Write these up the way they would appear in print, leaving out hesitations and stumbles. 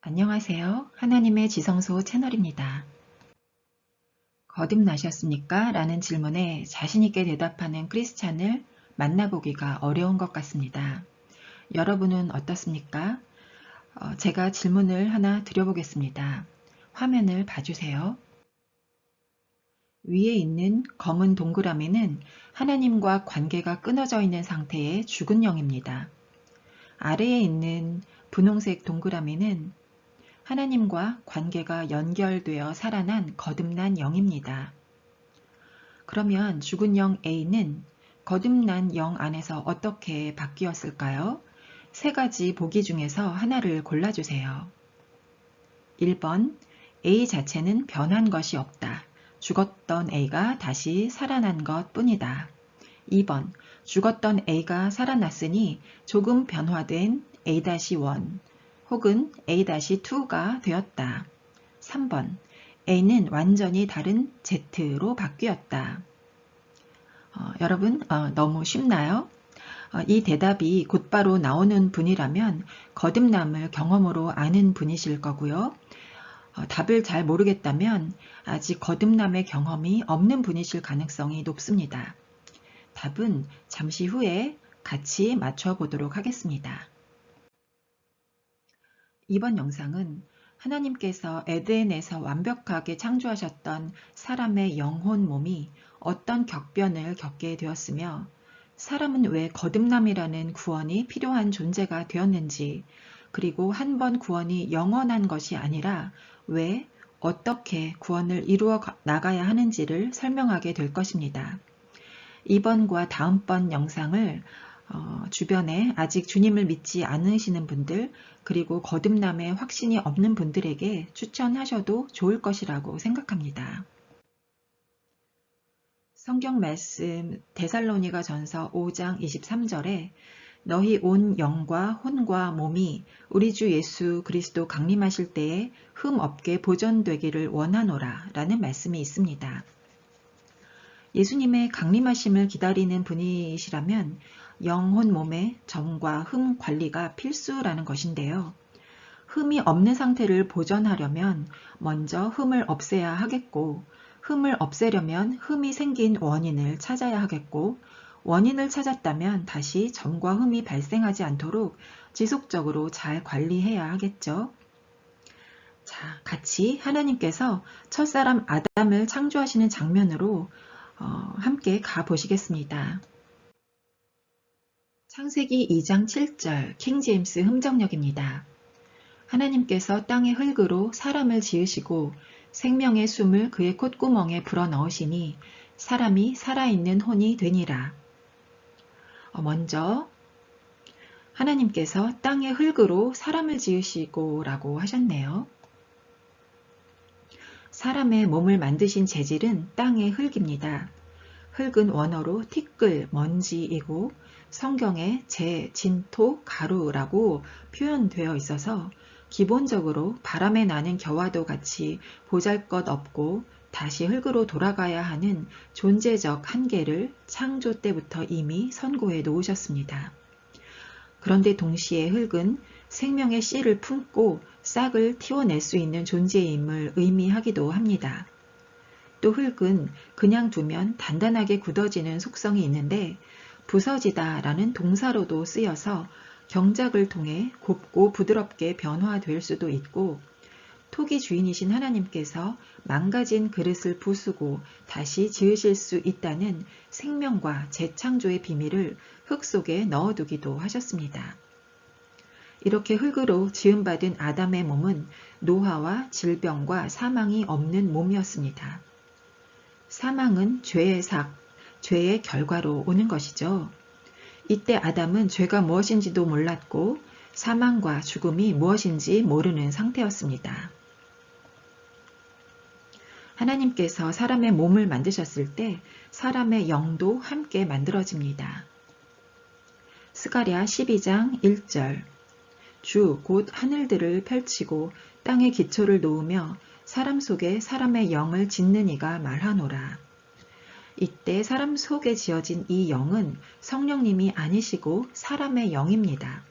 안녕하세요. 하나님의 지성소 채널입니다. 거듭나셨습니까? 라는 질문에 자신있게 대답하는 크리스찬을 만나보기가 어려운 것 같습니다. 여러분은 어떻습니까? 제가 질문을 하나 드려보겠습니다. 화면을 봐주세요. 위에 있는 검은 동그라미는 하나님과 관계가 끊어져 있는 상태의 죽은 영입니다. 아래에 있는 분홍색 동그라미는 하나님과 관계가 연결되어 살아난 거듭난 영입니다. 그러면 죽은 영 A는 거듭난 영 안에서 어떻게 바뀌었을까요? 세 가지 보기 중에서 하나를 골라주세요. 1번, A 자체는 변한 것이 없다. 죽었던 A가 다시 살아난 것 뿐이다. 2번, 죽었던 A가 살아났으니 조금 변화된 A-1 혹은 A-2가 되었다. 3번, A는 완전히 다른 Z로 바뀌었다. 여러분, 너무 쉽나요? 이 대답이 곧바로 나오는 분이라면 거듭남을 경험으로 아는 분이실 거고요. 답을 잘 모르겠다면 아직 거듭남의 경험이 없는 분이실 가능성이 높습니다. 답은 잠시 후에 같이 맞춰보도록 하겠습니다. 이번 영상은 하나님께서 에덴에서 완벽하게 창조하셨던 사람의 영혼 몸이 어떤 격변을 겪게 되었으며 사람은 왜 거듭남이라는 구원이 필요한 존재가 되었는지, 그리고 한 번 구원이 영원한 것이 아니라 왜 어떻게 구원을 이루어 나가야 하는지를 설명하게 될 것입니다. 이번과 다음번 영상을 주변에 아직 주님을 믿지 않으시는 분들, 그리고 거듭남에 확신이 없는 분들에게 추천하셔도 좋을 것이라고 생각합니다. 성경 말씀 데살로니가 전서 5장 23절에 너희 온 영과 혼과 몸이 우리 주 예수 그리스도 강림하실 때에 흠 없게 보존되기를 원하노라 라는 말씀이 있습니다. 예수님의 강림하심을 기다리는 분이시라면 영혼 몸의 점과 흠 관리가 필수라는 것인데요. 흠이 없는 상태를 보존하려면 먼저 흠을 없애야 하겠고, 흠을 없애려면 흠이 생긴 원인을 찾아야 하겠고, 원인을 찾았다면 다시 점과 흠이 발생하지 않도록 지속적으로 잘 관리해야 하겠죠. 자, 같이 하나님께서 첫사람 아담을 창조하시는 장면으로 함께 가보시겠습니다. 창세기 2장 7절 킹제임스 흥정역입니다. 하나님께서 땅의 흙으로 사람을 지으시고 생명의 숨을 그의 콧구멍에 불어넣으시니 사람이 살아있는 혼이 되니라. 먼저 하나님께서 땅의 흙으로 사람을 지으시고 라고 하셨네요. 사람의 몸을 만드신 재질은 땅의 흙입니다. 흙은 원어로 티끌, 먼지이고 성경에 재, 진토, 가루라고 표현되어 있어서 기본적으로 바람에 나는 겨와도 같이 보잘것없고 다시 흙으로 돌아가야 하는 존재적 한계를 창조 때부터 이미 선고해 놓으셨습니다. 그런데 동시에 흙은 생명의 씨를 품고 싹을 틔워낼 수 있는 존재임을 의미하기도 합니다. 또 흙은 그냥 두면 단단하게 굳어지는 속성이 있는데 부서지다 라는 동사로도 쓰여서 경작을 통해 곱고 부드럽게 변화될 수도 있고, 토기 주인이신 하나님께서 망가진 그릇을 부수고 다시 지으실 수 있다는 생명과 재창조의 비밀을 흙 속에 넣어두기도 하셨습니다. 이렇게 흙으로 지음받은 아담의 몸은 노화와 질병과 사망이 없는 몸이었습니다. 사망은 죄의 삭, 죄의 결과로 오는 것이죠. 이때 아담은 죄가 무엇인지도 몰랐고 사망과 죽음이 무엇인지 모르는 상태였습니다. 하나님께서 사람의 몸을 만드셨을 때 사람의 영도 함께 만들어집니다. 스가랴 12장 1절 주 곧 하늘들을 펼치고 땅에 기초를 놓으며 사람 속에 사람의 영을 짓는 이가 말하노라. 이때 사람 속에 지어진 이 영은 성령님이 아니시고 사람의 영입니다.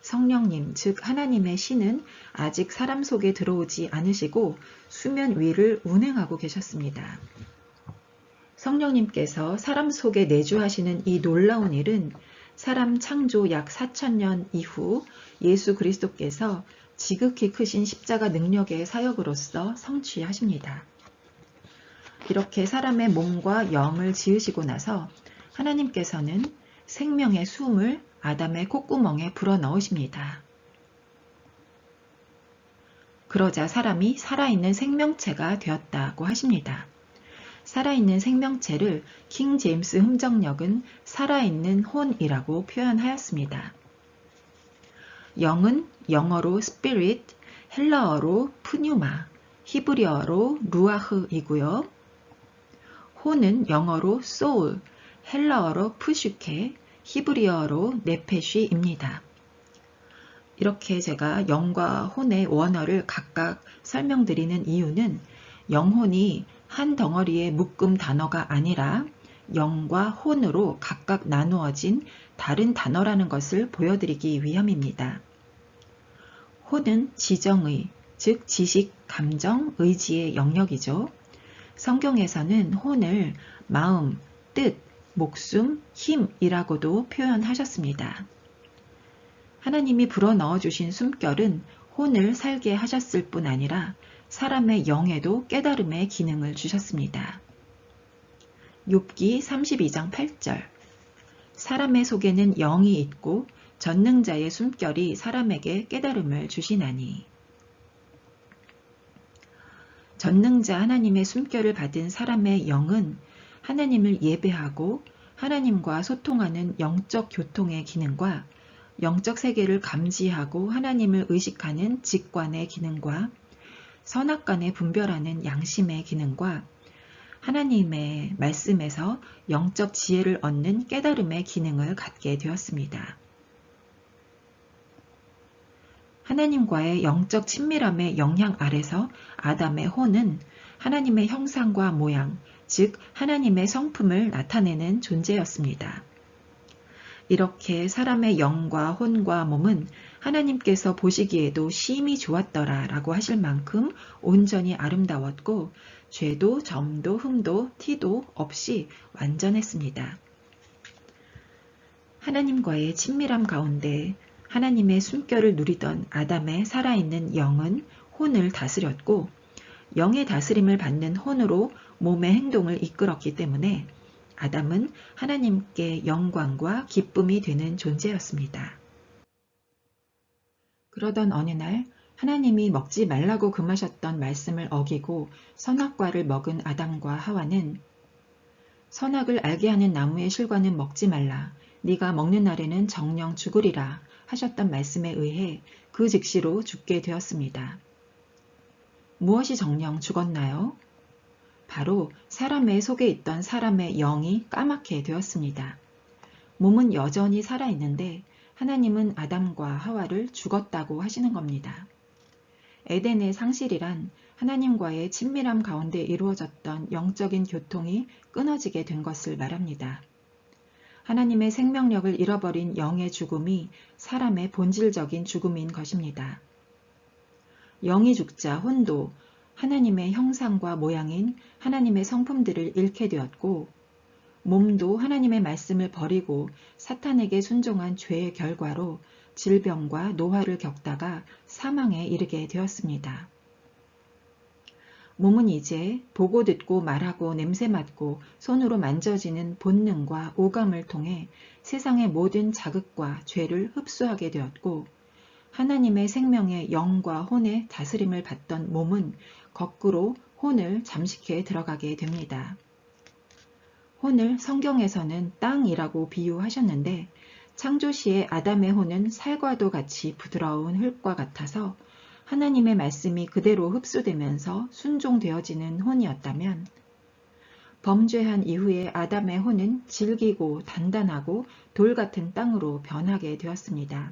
성령님, 즉 하나님의 신은 아직 사람 속에 들어오지 않으시고 수면 위를 운행하고 계셨습니다. 성령님께서 사람 속에 내주하시는 이 놀라운 일은 사람 창조 약 4000년 이후 예수 그리스도께서 지극히 크신 십자가 능력의 사역으로서 성취하십니다. 이렇게 사람의 몸과 영을 지으시고 나서 하나님께서는 생명의 숨을 아담의 콧구멍에 불어넣으십니다. 그러자 사람이 살아있는 생명체가 되었다고 하십니다. 살아있는 생명체를 킹 제임스 흥정역은 살아있는 혼이라고 표현하였습니다. 영은 영어로 spirit, 헬라어로 푸뉴마, 히브리어로 루아흐이고요. 혼은 영어로 soul, 헬라어로 푸슈케, 히브리어로 네페쉬입니다. 이렇게 제가 영과 혼의 원어를 각각 설명드리는 이유는 영혼이 한 덩어리의 묶음 단어가 아니라 영과 혼으로 각각 나누어진 다른 단어라는 것을 보여드리기 위함입니다. 혼은 지정의, 즉 지식, 감정, 의지의 영역이죠. 성경에서는 혼을 마음, 뜻, 목숨, 힘이라고도 표현하셨습니다. 하나님이 불어넣어 주신 숨결은 혼을 살게 하셨을 뿐 아니라 사람의 영에도 깨달음의 기능을 주셨습니다. 욥기 32장 8절 사람의 속에는 영이 있고 전능자의 숨결이 사람에게 깨달음을 주시나니. 전능자 하나님의 숨결을 받은 사람의 영은 하나님을 예배하고 하나님과 소통하는 영적 교통의 기능과 영적 세계를 감지하고 하나님을 의식하는 직관의 기능과 선악간에 분별하는 양심의 기능과 하나님의 말씀에서 영적 지혜를 얻는 깨달음의 기능을 갖게 되었습니다. 하나님과의 영적 친밀함의 영향 아래서 아담의 혼은 하나님의 형상과 모양, 즉 하나님의 성품을 나타내는 존재였습니다. 이렇게 사람의 영과 혼과 몸은 하나님께서 보시기에도 심히 좋았더라 라고 하실 만큼 온전히 아름다웠고 죄도 점도 흠도 티도 없이 완전했습니다. 하나님과의 친밀함 가운데 하나님의 숨결을 누리던 아담의 살아있는 영은 혼을 다스렸고 영의 다스림을 받는 혼으로 몸의 행동을 이끌었기 때문에 아담은 하나님께 영광과 기쁨이 되는 존재였습니다. 그러던 어느 날 하나님이 먹지 말라고 금하셨던 말씀을 어기고 선악과를 먹은 아담과 하와는 선악을 알게 하는 나무의 실과는 먹지 말라. 네가 먹는 날에는 정녕 죽으리라 하셨던 말씀에 의해 그 즉시로 죽게 되었습니다. 무엇이 정녕 죽었나요? 바로 사람의 속에 있던 사람의 영이 까맣게 되었습니다. 몸은 여전히 살아있는데 하나님은 아담과 하와를 죽었다고 하시는 겁니다. 에덴의 상실이란 하나님과의 친밀함 가운데 이루어졌던 영적인 교통이 끊어지게 된 것을 말합니다. 하나님의 생명력을 잃어버린 영의 죽음이 사람의 본질적인 죽음인 것입니다. 영이 죽자 혼도 하나님의 형상과 모양인 하나님의 성품들을 잃게 되었고 몸도 하나님의 말씀을 버리고 사탄에게 순종한 죄의 결과로 질병과 노화를 겪다가 사망에 이르게 되었습니다. 몸은 이제 보고 듣고 말하고 냄새 맡고 손으로 만져지는 본능과 오감을 통해 세상의 모든 자극과 죄를 흡수하게 되었고 하나님의 생명의 영과 혼의 다스림을 받던 몸은 거꾸로 혼을 잠식해 들어가게 됩니다. 혼을 성경에서는 땅이라고 비유하셨는데 창조시의 아담의 혼은 살과도 같이 부드러운 흙과 같아서 하나님의 말씀이 그대로 흡수되면서 순종되어지는 혼이었다면 범죄한 이후에 아담의 혼은 질기고 단단하고 돌 같은 땅으로 변하게 되었습니다.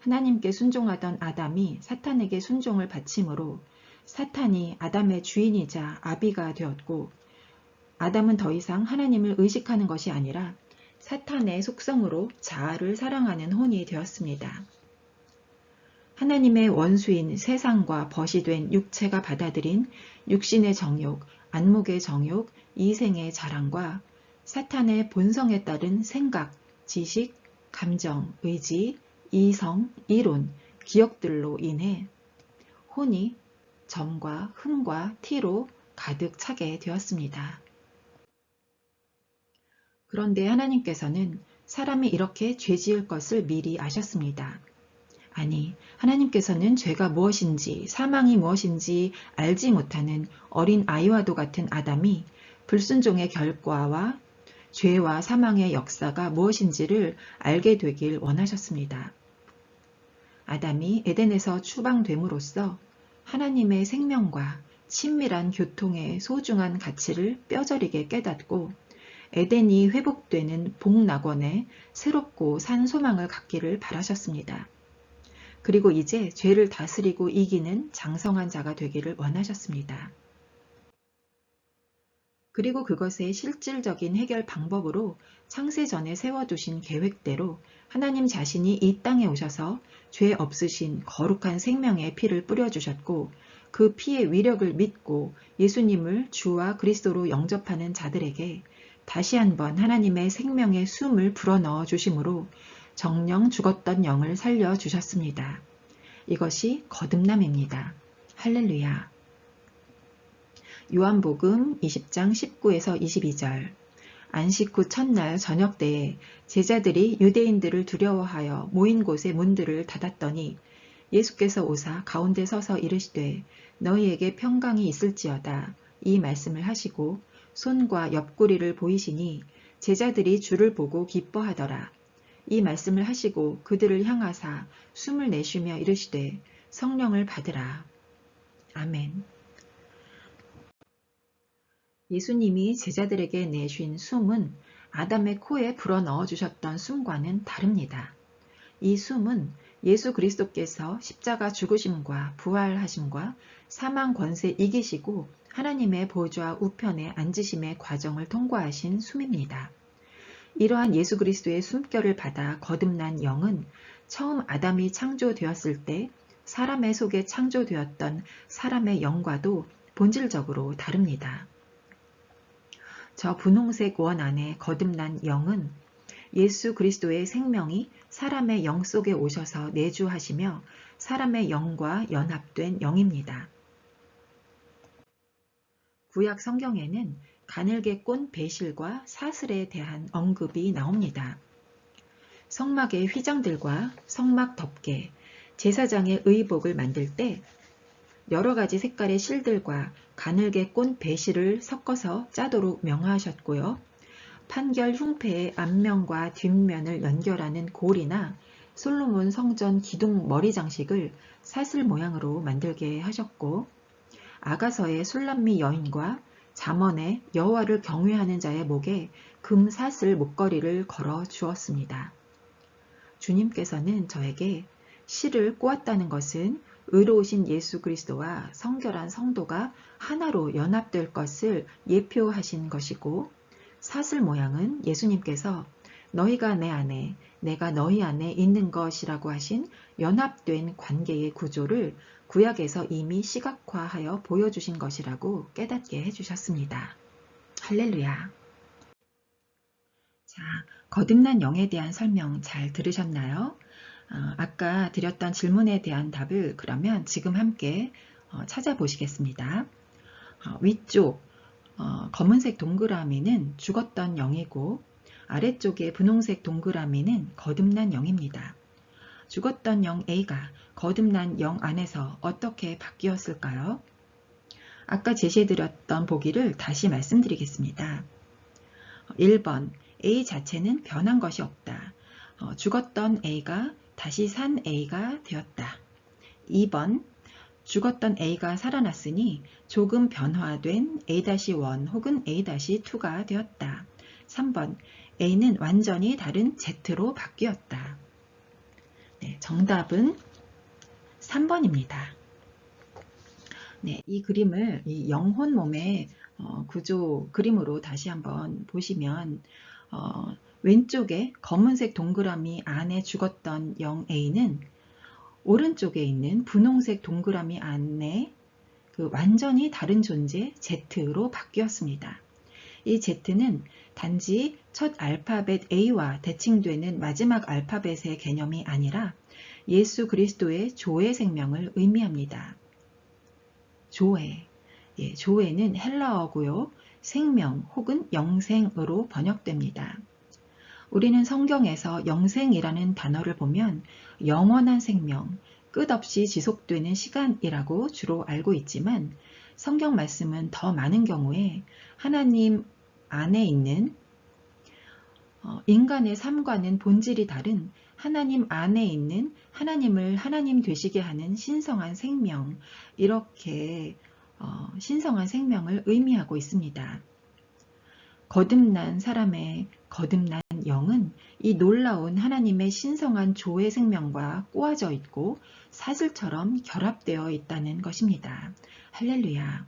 하나님께 순종하던 아담이 사탄에게 순종을 바침으로 사탄이 아담의 주인이자 아비가 되었고 아담은 더 이상 하나님을 의식하는 것이 아니라 사탄의 속성으로 자아를 사랑하는 혼이 되었습니다. 하나님의 원수인 세상과 벗이 된 육체가 받아들인 육신의 정욕, 안목의 정욕, 이생의 자랑과 사탄의 본성에 따른 생각, 지식, 감정, 의지, 이성, 이론, 기억들로 인해 혼이 점과 흠과 티로 가득 차게 되었습니다. 그런데 하나님께서는 사람이 이렇게 죄지을 것을 미리 아셨습니다. 아니, 하나님께서는 죄가 무엇인지, 사망이 무엇인지 알지 못하는 어린 아이와도 같은 아담이 불순종의 결과와 죄와 사망의 역사가 무엇인지를 알게 되길 원하셨습니다. 아담이 에덴에서 추방됨으로써 하나님의 생명과 친밀한 교통의 소중한 가치를 뼈저리게 깨닫고 에덴이 회복되는 복낙원에 새롭고 산 소망을 갖기를 바라셨습니다. 그리고 이제 죄를 다스리고 이기는 장성한 자가 되기를 원하셨습니다. 그리고 그것의 실질적인 해결 방법으로 창세전에 세워두신 계획대로 하나님 자신이 이 땅에 오셔서 죄 없으신 거룩한 생명의 피를 뿌려주셨고 그 피의 위력을 믿고 예수님을 주와 그리스도로 영접하는 자들에게 다시 한번 하나님의 생명의 숨을 불어넣어 주심으로 정령 죽었던 영을 살려주셨습니다. 이것이 거듭남입니다. 할렐루야. 요한복음 20장 19에서 22절. 안식 후 첫날 저녁 때에 제자들이 유대인들을 두려워하여 모인 곳의 문들을 닫았더니 예수께서 오사 가운데 서서 이르시되 너희에게 평강이 있을지어다. 이 말씀을 하시고 손과 옆구리를 보이시니 제자들이 주를 보고 기뻐하더라. 이 말씀을 하시고 그들을 향하사 숨을 내쉬며 이르시되 성령을 받으라. 아멘. 예수님이 제자들에게 내쉰 숨은 아담의 코에 불어넣어 주셨던 숨과는 다릅니다. 이 숨은 예수 그리스도께서 십자가 죽으심과 부활하심과 사망 권세 이기시고 하나님의 보좌 우편에 앉으심의 과정을 통과하신 숨입니다. 이러한 예수 그리스도의 숨결을 받아 거듭난 영은 처음 아담이 창조되었을 때 사람의 속에 창조되었던 사람의 영과도 본질적으로 다릅니다. 저 분홍색 원 안에 거듭난 영은 예수 그리스도의 생명이 사람의 영 속에 오셔서 내주하시며 사람의 영과 연합된 영입니다. 구약 성경에는 가늘게 꼰 배실과 사슬에 대한 언급이 나옵니다. 성막의 휘장들과 성막 덮개, 제사장의 의복을 만들 때 여러 가지 색깔의 실들과 가늘게 꼰 배실을 섞어서 짜도록 명하셨고요. 판결 흉패의 앞면과 뒷면을 연결하는 골이나 솔로몬 성전 기둥 머리 장식을 사슬 모양으로 만들게 하셨고 아가서의 술람미 여인과 잠언의 여호와를 경외하는 자의 목에 금 사슬 목걸이를 걸어 주었습니다. 주님께서는 저에게 실을 꼬았다는 것은 의로우신 예수 그리스도와 성결한 성도가 하나로 연합될 것을 예표하신 것이고 사슬 모양은 예수님께서 너희가 내 안에 내가 너희 안에 있는 것이라고 하신 연합된 관계의 구조를 구약에서 이미 시각화하여 보여주신 것이라고 깨닫게 해주셨습니다. 할렐루야. 자, 거듭난 영에 대한 설명 잘 들으셨나요? 아까 드렸던 질문에 대한 답을 그러면 지금 함께 찾아보시겠습니다. 위쪽 검은색 동그라미는 죽었던 영이고 아래쪽에 분홍색 동그라미는 거듭난 영입니다. 죽었던 영 A가 거듭난 영 안에서 어떻게 바뀌었을까요? 아까 제시해드렸던 보기를 다시 말씀드리겠습니다. 1번 A 자체는 변한 것이 없다. 죽었던 A가 다시 산 A가 되었다. 2번 죽었던 A가 살아났으니 조금 변화된 A-1 혹은 A-2가 되었다. 3번 A는 완전히 다른 Z로 바뀌었다. 네, 정답은 3번입니다. 네, 이 그림을 이 영혼 몸의 구조 그림으로 다시 한번 보시면 왼쪽에 검은색 동그라미 안에 죽었던 영 A는 오른쪽에 있는 분홍색 동그라미 안에 그 완전히 다른 존재 Z로 바뀌었습니다. 이 Z는 단지 첫 알파벳 A와 대칭되는 마지막 알파벳의 개념이 아니라 예수 그리스도의 조의 생명을 의미합니다. 조회. 조회는 헬라어고요. 생명 혹은 영생으로 번역됩니다. 우리는 성경에서 영생이라는 단어를 보면 영원한 생명, 끝없이 지속되는 시간이라고 주로 알고 있지만 성경 말씀은 더 많은 경우에 하나님 안에 있는 인간의 삶과는 본질이 다른 하나님 안에 있는 하나님을 하나님 되시게 하는 신성한 생명, 이렇게 신성한 생명을 의미하고 있습니다. 거듭난 사람의 거듭난 영은 이 놀라운 하나님의 신성한 조의 생명과 꼬아져 있고 사슬처럼 결합되어 있다는 것입니다. 할렐루야.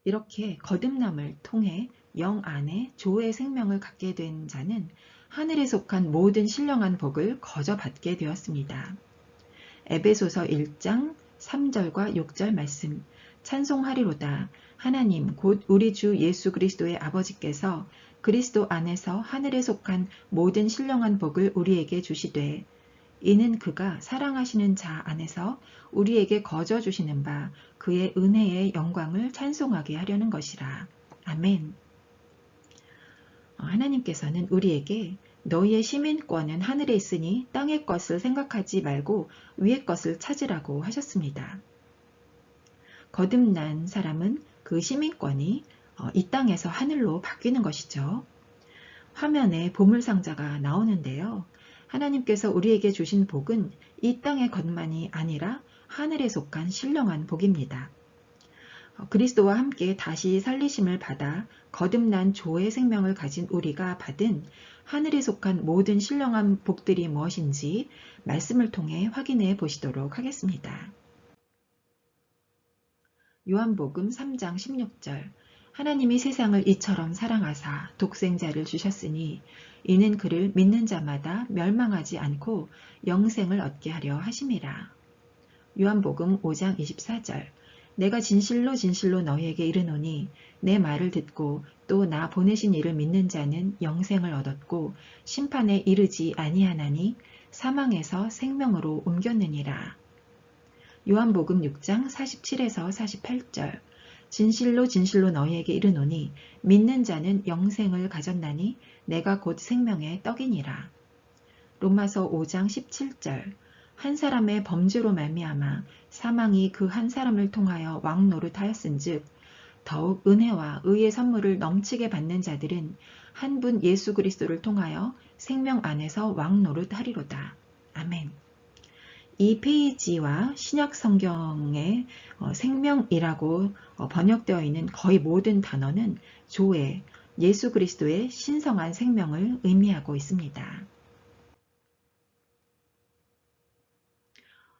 이렇게 거듭남을 통해 영 안에 조의 생명을 갖게 된 자는 하늘에 속한 모든 신령한 복을 거저 받게 되었습니다. 에베소서 1장 3절과 6절 말씀. 찬송하리로다. 하나님 곧 우리 주 예수 그리스도의 아버지께서 그리스도 안에서 하늘에 속한 모든 신령한 복을 우리에게 주시되 이는 그가 사랑하시는 자 안에서 우리에게 거저 주시는 바 그의 은혜의 영광을 찬송하게 하려는 것이라. 아멘. 하나님께서는 우리에게 너희의 시민권은 하늘에 있으니 땅의 것을 생각하지 말고 위의 것을 찾으라고 하셨습니다. 거듭난 사람은 그 시민권이 이 땅에서 하늘로 바뀌는 것이죠. 화면에 보물상자가 나오는데요. 하나님께서 우리에게 주신 복은 이 땅의 것만이 아니라 하늘에 속한 신령한 복입니다. 그리스도와 함께 다시 살리심을 받아 거듭난 조의 생명을 가진 우리가 받은 하늘에 속한 모든 신령한 복들이 무엇인지 말씀을 통해 확인해 보시도록 하겠습니다. 요한복음 3장 16절. 하나님이 세상을 이처럼 사랑하사 독생자를 주셨으니 이는 그를 믿는 자마다 멸망하지 않고 영생을 얻게 하려 하심이라. 요한복음 5장 24절. 내가 진실로 진실로 너희에게 이르노니 내 말을 듣고 또 나 보내신 이를 믿는 자는 영생을 얻었고 심판에 이르지 아니하나니 사망에서 생명으로 옮겼느니라. 요한복음 6장 47에서 48절. 진실로 진실로 너희에게 이르노니 믿는 자는 영생을 가졌나니 내가 곧 생명의 떡이니라. 로마서 5장 17절. 한 사람의 범죄로 말미암아 사망이 그 한 사람을 통하여 왕노릇하였은즉 더욱 은혜와 의의 선물을 넘치게 받는 자들은 한 분 예수 그리스도를 통하여 생명 안에서 왕노릇하리로다. 아멘. 이 페이지와 신약 성경의 생명이라고 번역되어 있는 거의 모든 단어는 조의 예수 그리스도의 신성한 생명을 의미하고 있습니다.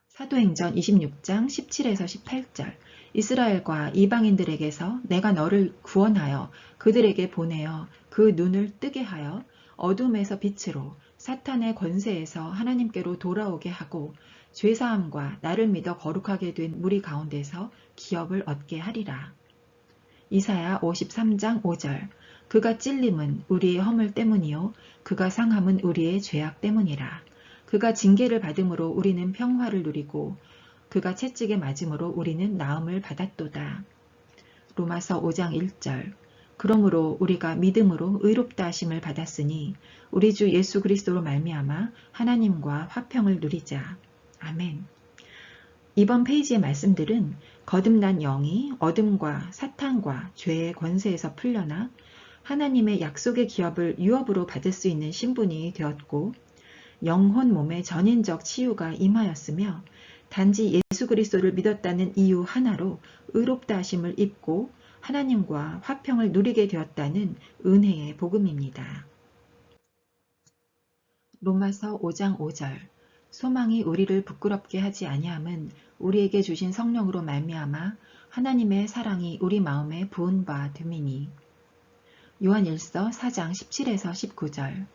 사도행전 26장 17에서 18절. 이스라엘과 이방인들에게서 내가 너를 구원하여 그들에게 보내어 그 눈을 뜨게 하여 어둠에서 빛으로 사탄의 권세에서 하나님께로 돌아오게 하고 죄사함과 나를 믿어 거룩하게 된 무리 가운데서 기업을 얻게 하리라. 이사야 53장 5절. 그가 찔림은 우리의 허물 때문이요 그가 상함은 우리의 죄악 때문이라. 그가 징계를 받음으로 우리는 평화를 누리고 그가 채찍에 맞음으로 우리는 나음을 받았도다. 로마서 5장 1절. 그러므로 우리가 믿음으로 의롭다 하심을 받았으니 우리 주 예수 그리스도로 말미암아 하나님과 화평을 누리자. 아멘. 이번 페이지의 말씀들은 거듭난 영이 어둠과 사탄과 죄의 권세에서 풀려나 하나님의 약속의 기업을 유업으로 받을 수 있는 신분이 되었고 영혼 몸의 전인적 치유가 임하였으며 단지 예수 그리스도를 믿었다는 이유 하나로 의롭다 하심을 입고 하나님과 화평을 누리게 되었다는 은혜의 복음입니다. 로마서 5장 5절. 소망이 우리를 부끄럽게 하지 아니함은 우리에게 주신 성령으로 말미암아 하나님의 사랑이 우리 마음에 부은 바 됨이니. 요한일서 4장 17에서 19절.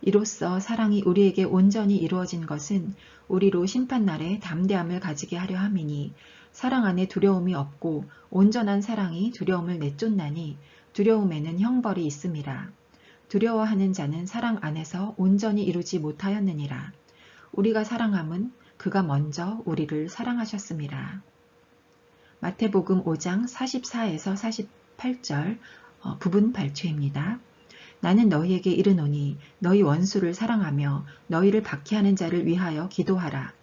이로써 사랑이 우리에게 온전히 이루어진 것은 우리로 심판날에 담대함을 가지게 하려 함이니 사랑 안에 두려움이 없고 온전한 사랑이 두려움을 내쫓나니 두려움에는 형벌이 있음이라. 두려워하는 자는 사랑 안에서 온전히 이루지 못하였느니라. 우리가 사랑함은 그가 먼저 우리를 사랑하셨음이라. 마태복음 5장 44에서 48절 부분 발췌입니다. 나는 너희에게 이르노니 너희 원수를 사랑하며 너희를 박해하는 자를 위하여 기도하라.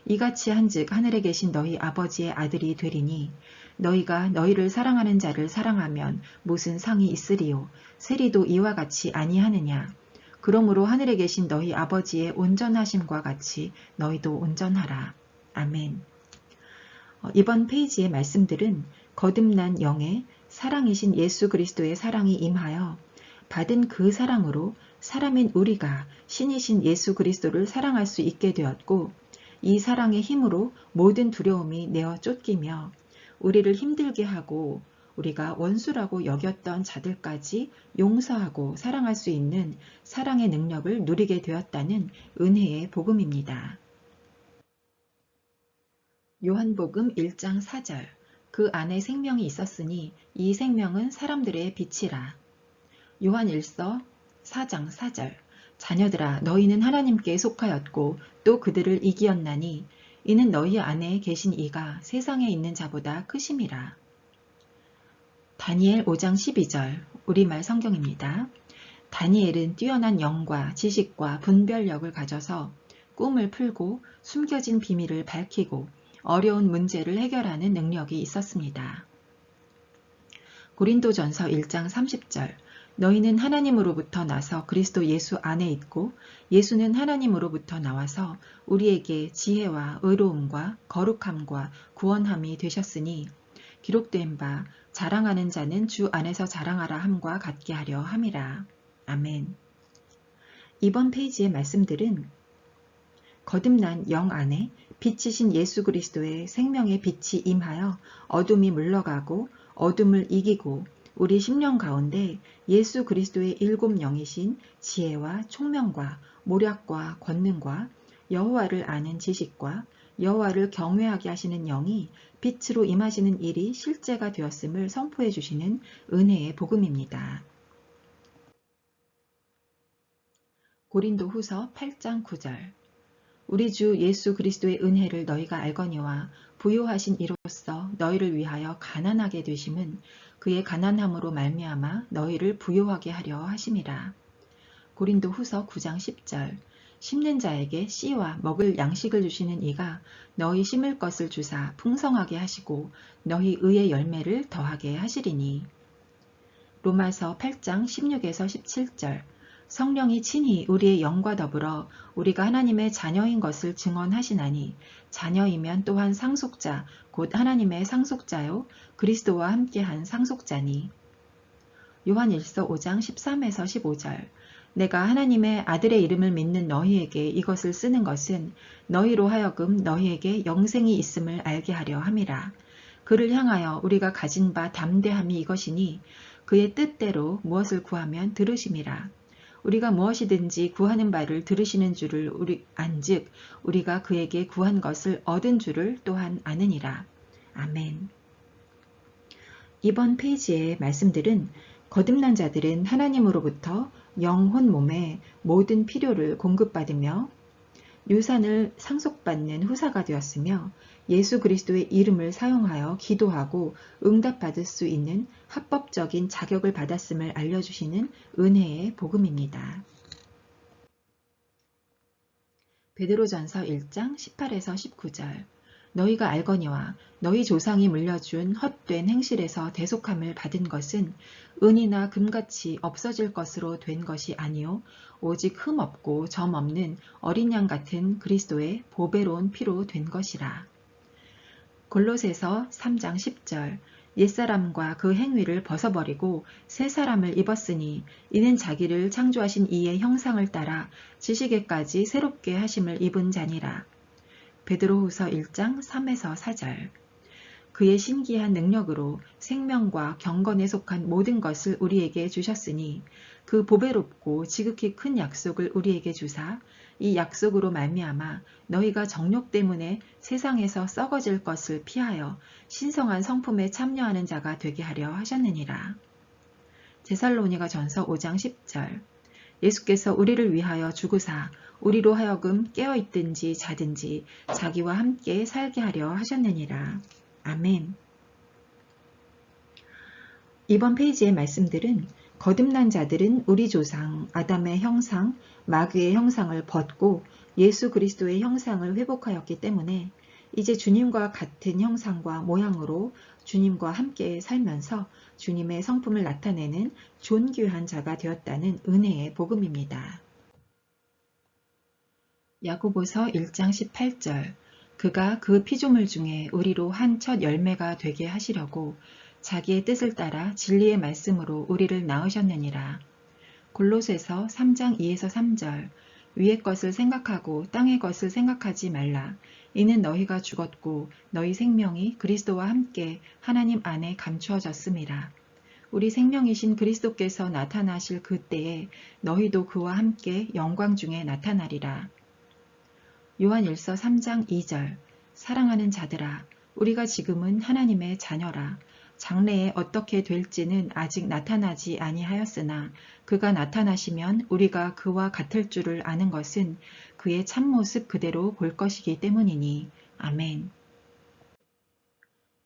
이같이 한즉 하늘에 계신 너희 아버지의 아들이 되리니 너희가 너희를 사랑하는 자를 사랑하면 무슨 상이 있으리요. 세리도 이와 같이 아니하느냐. 그러므로 하늘에 계신 너희 아버지의 온전하심과 같이 너희도 온전하라. 아멘. 이번 페이지의 말씀들은 거듭난 영의 사랑이신 예수 그리스도의 사랑이 임하여 받은 그 사랑으로 사람인 우리가 신이신 예수 그리스도를 사랑할 수 있게 되었고 이 사랑의 힘으로 모든 두려움이 내어 쫓기며 우리를 힘들게 하고 우리가 원수라고 여겼던 자들까지 용서하고 사랑할 수 있는 사랑의 능력을 누리게 되었다는 은혜의 복음입니다. 요한복음 1장 4절. 그 안에 생명이 있었으니 이 생명은 사람들의 빛이라. 요한일서 4장 4절. 자녀들아 너희는 하나님께 속하였고 또 그들을 이기었나니 이는 너희 안에 계신 이가 세상에 있는 자보다 크심이라. 다니엘 5장 12절. 우리말 성경입니다. 다니엘은 뛰어난 영과 지식과 분별력을 가져서 꿈을 풀고 숨겨진 비밀을 밝히고 어려운 문제를 해결하는 능력이 있었습니다. 고린도전서 1장 30절. 너희는 하나님으로부터 나서 그리스도 예수 안에 있고 예수는 하나님으로부터 나와서 우리에게 지혜와 의로움과 거룩함과 구원함이 되셨으니 기록된 바 자랑하는 자는 주 안에서 자랑하라 함과 같게 하려 함이라. 아멘. 이번 페이지의 말씀들은 거듭난 영 안에 빛이신 예수 그리스도의 생명의 빛이 임하여 어둠이 물러가고 어둠을 이기고 우리 심령 가운데 예수 그리스도의 일곱 영이신 지혜와 총명과 모략과 권능과 여호와를 아는 지식과 여호와를 경외하게 하시는 영이 빛으로 임하시는 일이 실제가 되었음을 선포해 주시는 은혜의 복음입니다. 고린도후서 8장 9절. 우리 주 예수 그리스도의 은혜를 너희가 알거니와 부요하신 이로써 너희를 위하여 가난하게 되심은 그의 가난함으로 말미암아 너희를 부요하게 하려 하심이라. 고린도후서 9장 10절. 심는 자에게 씨와 먹을 양식을 주시는 이가 너희 심을 것을 주사 풍성하게 하시고 너희 의의 열매를 더하게 하시리니. 로마서 8장 16에서 17절. 성령이 친히 우리의 영과 더불어 우리가 하나님의 자녀인 것을 증언하시나니 자녀이면 또한 상속자 곧 하나님의 상속자요 그리스도와 함께한 상속자니. 요한일서 5장 13에서 15절. 내가 하나님의 아들의 이름을 믿는 너희에게 이것을 쓰는 것은 너희로 하여금 너희에게 영생이 있음을 알게 하려 함이라. 그를 향하여 우리가 가진 바 담대함이 이것이니 그의 뜻대로 무엇을 구하면 들으심이라. 우리가 무엇이든지 구하는 바를 들으시는 줄을 안즉 우리가 그에게 구한 것을 얻은 줄을 또한 아느니라. 아멘. 이번 페이지의 말씀들은 거듭난 자들은 하나님으로부터 영혼 몸의 모든 필요를 공급받으며 유산을 상속받는 후사가 되었으며 예수 그리스도의 이름을 사용하여 기도하고 응답받을 수 있는 합법적인 자격을 받았음을 알려주시는 은혜의 복음입니다. 베드로전서 1장 18에서 19절. 너희가 알거니와 너희 조상이 물려준 헛된 행실에서 대속함을 받은 것은 은이나 금같이 없어질 것으로 된 것이 아니요 오직 흠 없고 점 없는 어린 양 같은 그리스도의 보배로운 피로 된 것이라. 골로새서 3장 10절. 옛사람과 그 행위를 벗어버리고 새 사람을 입었으니 이는 자기를 창조하신 이의 형상을 따라 지식에까지 새롭게 하심을 입은 자니라. 베드로후서 1장 3에서 4절. 그의 신기한 능력으로 생명과 경건에 속한 모든 것을 우리에게 주셨으니 그 보배롭고 지극히 큰 약속을 우리에게 주사 이 약속으로 말미암아 너희가 정욕 때문에 세상에서 썩어질 것을 피하여 신성한 성품에 참여하는 자가 되게 하려 하셨느니라. 데살로니가 전서 5장 10절. 예수께서 우리를 위하여 죽으사 우리로 하여금 깨어있든지 자든지 자기와 함께 살게 하려 하셨느니라. 아멘. 이번 페이지의 말씀들은 거듭난 자들은 우리 조상 아담의 형상, 마귀의 형상을 벗고 예수 그리스도의 형상을 회복하였기 때문에 이제 주님과 같은 형상과 모양으로 주님과 함께 살면서 주님의 성품을 나타내는 존귀한 자가 되었다는 은혜의 복음입니다. 야고보서 1장 18절. 그가 그 피조물 중에 우리로 한 첫 열매가 되게 하시려고 자기의 뜻을 따라 진리의 말씀으로 우리를 낳으셨느니라. 골로새서 3장 2에서 3절. 위의 것을 생각하고 땅의 것을 생각하지 말라. 이는 너희가 죽었고 너희 생명이 그리스도와 함께 하나님 안에 감추어졌음이라. 우리 생명이신 그리스도께서 나타나실 그때에 너희도 그와 함께 영광 중에 나타나리라. 요한일서 3장 2절. 사랑하는 자들아, 우리가 지금은 하나님의 자녀라. 장래에 어떻게 될지는 아직 나타나지 아니하였으나 그가 나타나시면 우리가 그와 같을 줄을 아는 것은 그의 참모습 그대로 볼 것이기 때문이니. 아멘.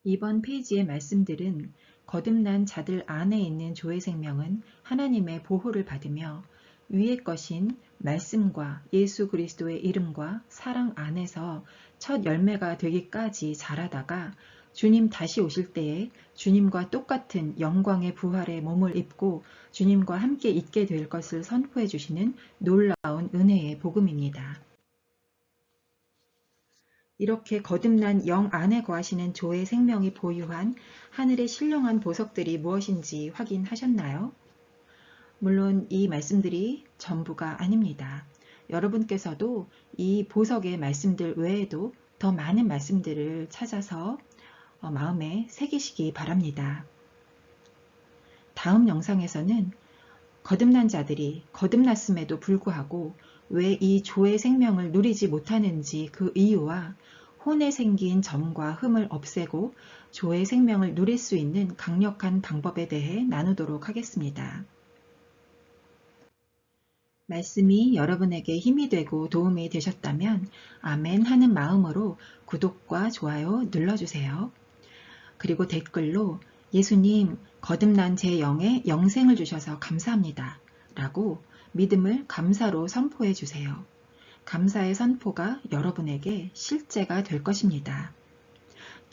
이번 페이지의 말씀들은 거듭난 자들 안에 있는 조의 생명은 하나님의 보호를 받으며 위의 것인 말씀과 예수 그리스도의 이름과 사랑 안에서 첫 열매가 되기까지 자라다가 주님 다시 오실 때에 주님과 똑같은 영광의 부활의 몸을 입고 주님과 함께 있게 될 것을 선포해 주시는 놀라운 은혜의 복음입니다. 이렇게 거듭난 영 안에 거하시는 조의 생명이 보유한 하늘의 신령한 보석들이 무엇인지 확인하셨나요? 물론 이 말씀들이 전부가 아닙니다. 여러분께서도 이 보석의 말씀들 외에도 더 많은 말씀들을 찾아서 마음에 새기시기 바랍니다. 다음 영상에서는 거듭난 자들이 거듭났음에도 불구하고 왜 이 조의 생명을 누리지 못하는지 그 이유와 혼에 생긴 점과 흠을 없애고 조의 생명을 누릴 수 있는 강력한 방법에 대해 나누도록 하겠습니다. 말씀이 여러분에게 힘이 되고 도움이 되셨다면 아멘 하는 마음으로 구독과 좋아요 눌러주세요. 그리고 댓글로 예수님 거듭난 제 영에 영생을 주셔서 감사합니다 라고 믿음을 감사로 선포해 주세요. 감사의 선포가 여러분에게 실제가 될 것입니다.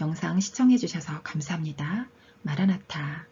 영상 시청해 주셔서 감사합니다. 마라나타.